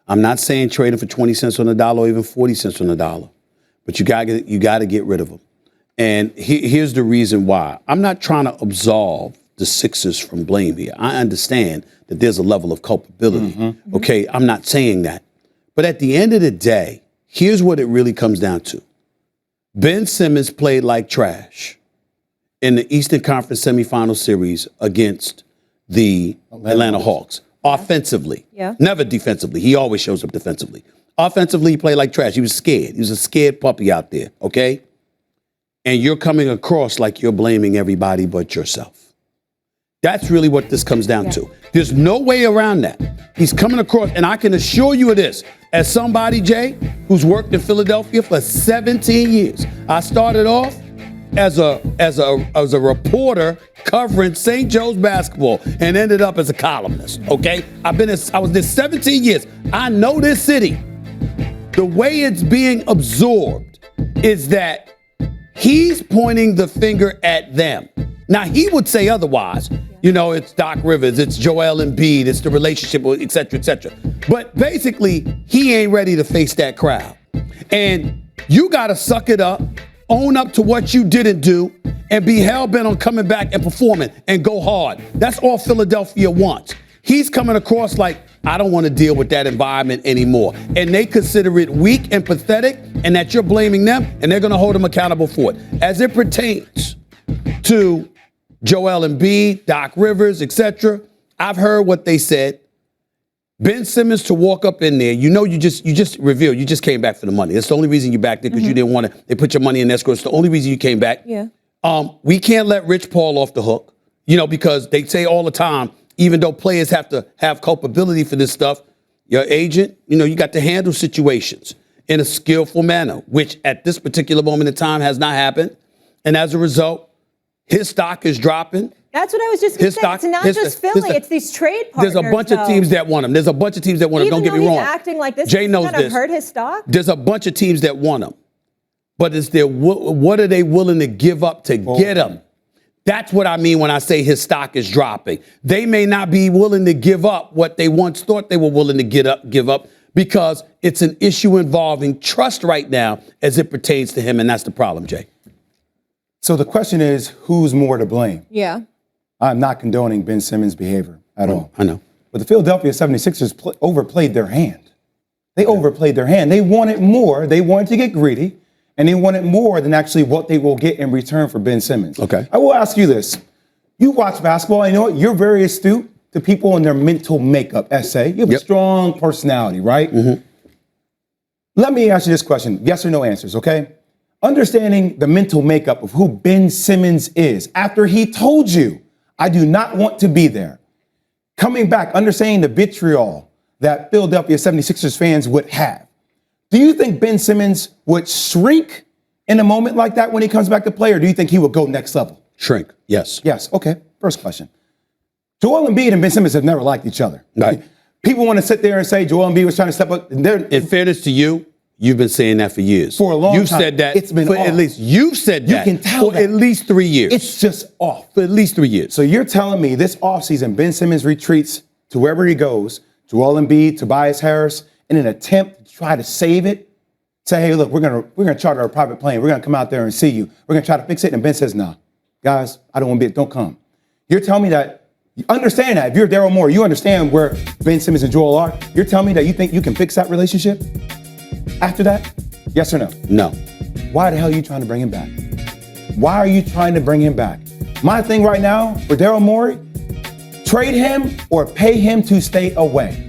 I'm not saying trade him for 20 cents on the dollar or even 40 cents on the dollar, but you got to get rid of him. And here's the reason why. I'm not trying to absolve the Sixers from blame here. I understand that there's a level of culpability. Mm-hmm. Okay, I'm not saying that. But at the end of the day, here's what it really comes down to. Ben Simmons played like trash in the Eastern Conference semifinal series against the Atlanta Hawks. Offensively. Yeah. Never defensively. He always shows up defensively. Offensively, he played like trash. He was scared. He was a scared puppy out there, okay? And you're coming across like you're blaming everybody but yourself. That's really what this comes down to. There's no way around that. He's coming across, and I can assure you of this, as somebody, Jay, who's worked in Philadelphia for 17 years. I started off as a reporter covering St. Joe's basketball and ended up as a columnist, okay? I was there 17 years. I know this city. The way it's being absorbed is that he's pointing the finger at them. Now, he would say otherwise. You know, it's Doc Rivers, it's Joel Embiid, it's the relationship, et cetera, et cetera. But basically, he ain't ready to face that crowd. And you got to suck it up, own up to what you didn't do, and be hell-bent on coming back and performing and go hard. That's all Philadelphia wants. He's coming across like, I don't want to deal with that environment anymore. And they consider it weak and pathetic, and that you're blaming them, and they're going to hold him accountable for it. As it pertains to Joel Embiid, Doc Rivers, etc., I've heard what they said. Ben Simmons to walk up in there, you know, you just revealed, you just came back for the money. That's the only reason you back there, because you didn't want to, they put your money in escrow. It's the only reason you came back. Yeah. We can't let Rich Paul off the hook, you know, because they say all the time, even though players have to have culpability for this stuff, your agent, you know, you got to handle situations in a skillful manner, which at this particular moment in time has not happened. And as a result, his stock is dropping. That's what I was just going to say. It's not just Philly. It's these trade partners. There's a bunch of teams that want him. There's a bunch of teams that want him. Don't get me wrong. Even though he's acting like this, Jay knows this. Hurt his stock? There's a bunch of teams that want him. But is there, what are they willing to give up to get him? That's what I mean when I say his stock is dropping. They may not be willing to give up what they once thought they were willing to give up because it's an issue involving trust right now as it pertains to him, and that's the problem, Jay. So the question is, who's more to blame? Yeah. I'm not condoning Ben Simmons' behavior at all. I know. But the Philadelphia 76ers overplayed their hand. They overplayed their hand. They wanted more. They wanted to get greedy, and they wanted more than actually what they will get in return for Ben Simmons. Okay. I will ask you this. You watch basketball, and you know what? You're very astute to people and their mental makeup, essay. You have a strong personality, right? Mm-hmm. Let me ask you this question. Yes or no answers, okay? Understanding the mental makeup of who Ben Simmons is after he told you, I do not want to be there. Coming back, understanding the vitriol that Philadelphia 76ers fans would have. Do you think Ben Simmons would shrink in a moment like that when he comes back to play, or do you think he would go next level? Shrink, yes. Yes, okay. First question. Joel Embiid and Ben Simmons have never liked each other. Right. People want to sit there and say Joel Embiid was trying to step up. In fairness to you, you've been saying that for years. For a long time. You've said that. It's been off. At least you've said that. You can tell for at least 3 years. It's just off. For at least 3 years. So you're telling me this offseason, Ben Simmons retreats to wherever he goes, Joel Embiid, Tobias Harris, in an attempt to try to save it. Say, hey, look, we're gonna charter a private plane. We're gonna come out there and see you. We're gonna try to fix it. And Ben says, no, guys, I don't want to be. Don't come. You're telling me that. You understand that if you're Daryl Morey, you understand where Ben Simmons and Joel are. You're telling me that you think you can fix that relationship after that? Yes or no? No. Why the hell are you trying to bring him back? Why are you trying to bring him back? My thing right now for Daryl Morey, trade him or pay him to stay away.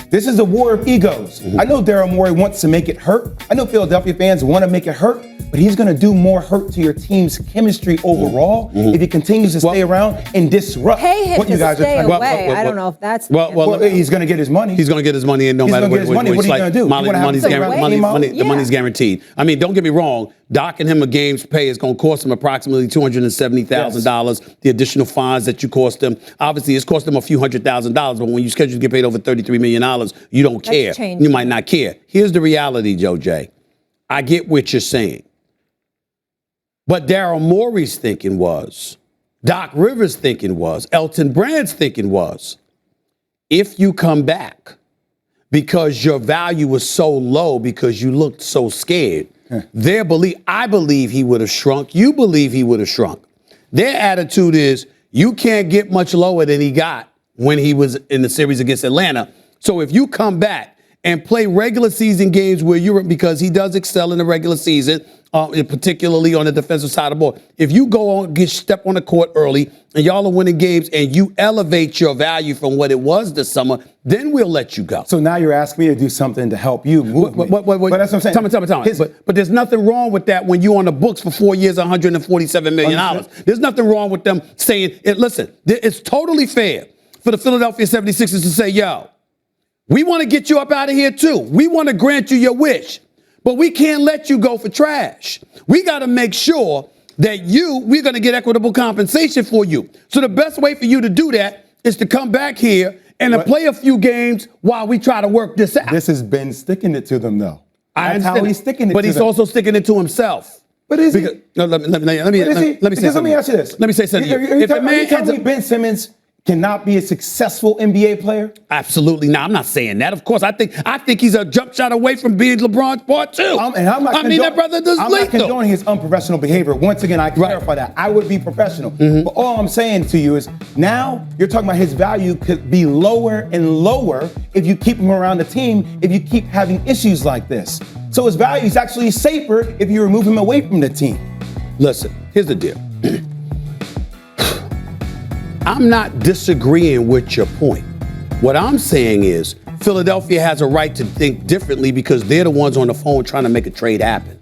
This is a war of egos. I know Daryl Morey wants to make it hurt. I know Philadelphia fans want to make it hurt, but he's going to do more hurt to your team's chemistry overall if he continues to stay around and disrupt what you guys are trying to do. I don't know if that's... Well, he's going to get his money. He's going to get his money, and no matter what what are you going to do? The money's guaranteed. I mean, don't get me wrong. Docking him a game's pay is going to cost him approximately $270,000. Yes. The additional fines that you cost him, obviously, it's cost him a few $100,000. But when you schedule to get paid over $33 million, you don't care. You might not care. Here's the reality, Joe Jay. I get what you're saying. But Daryl Morey's thinking was, Doc Rivers' thinking was, Elton Brand's thinking was, if you come back, because your value was so low because you looked so scared. I believe he would have shrunk. You believe he would have shrunk. Their attitude is you can't get much lower than he got when he was in the series against Atlanta. So if you come back and play regular season games where because he does excel in the regular season, particularly on the defensive side of the ball. If you go on, step on the court early, and y'all are winning games, and you elevate your value from what it was this summer, then we'll let you go. So now you're asking me to do something to help you move me. But that's what I'm saying. Tell me. But there's nothing wrong with that when you're on the books for 4 years, $147 million. There's nothing wrong with them saying, listen, it's totally fair for the Philadelphia 76ers to say, yo, we want to get you up out of here too. We want to grant you your wish. But we can't let you go for trash. We got to make sure that we're going to get equitable compensation for you. So the best way for you to do that is to come back here and to play a few games while we try to work this out. This has been sticking it to them, though. That's how he's sticking it to them. But he's also sticking it to himself. But is he? Let me ask you this. Let me say something. If a man tells me Ben Simmons cannot be a successful NBA player? Absolutely not. I'm not saying that. Of course, I think he's a jump shot away from being LeBron's part two. That brother does I'm not condoning his unprofessional behavior. Once again, I clarify that. I would be professional. But all I'm saying to you is now you're talking about his value could be lower and lower if you keep him around the team, if you keep having issues like this. So his value is actually safer if you remove him away from the team. Listen, here's the deal. I'm not disagreeing with your point. What I'm saying is Philadelphia has a right to think differently because they're the ones on the phone trying to make a trade happen.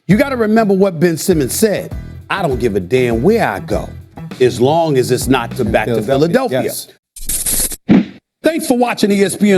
You got to remember what Ben Simmons said. I don't give a damn where I go as long as it's not back to Philadelphia. Yes. Thanks for watching ESPN.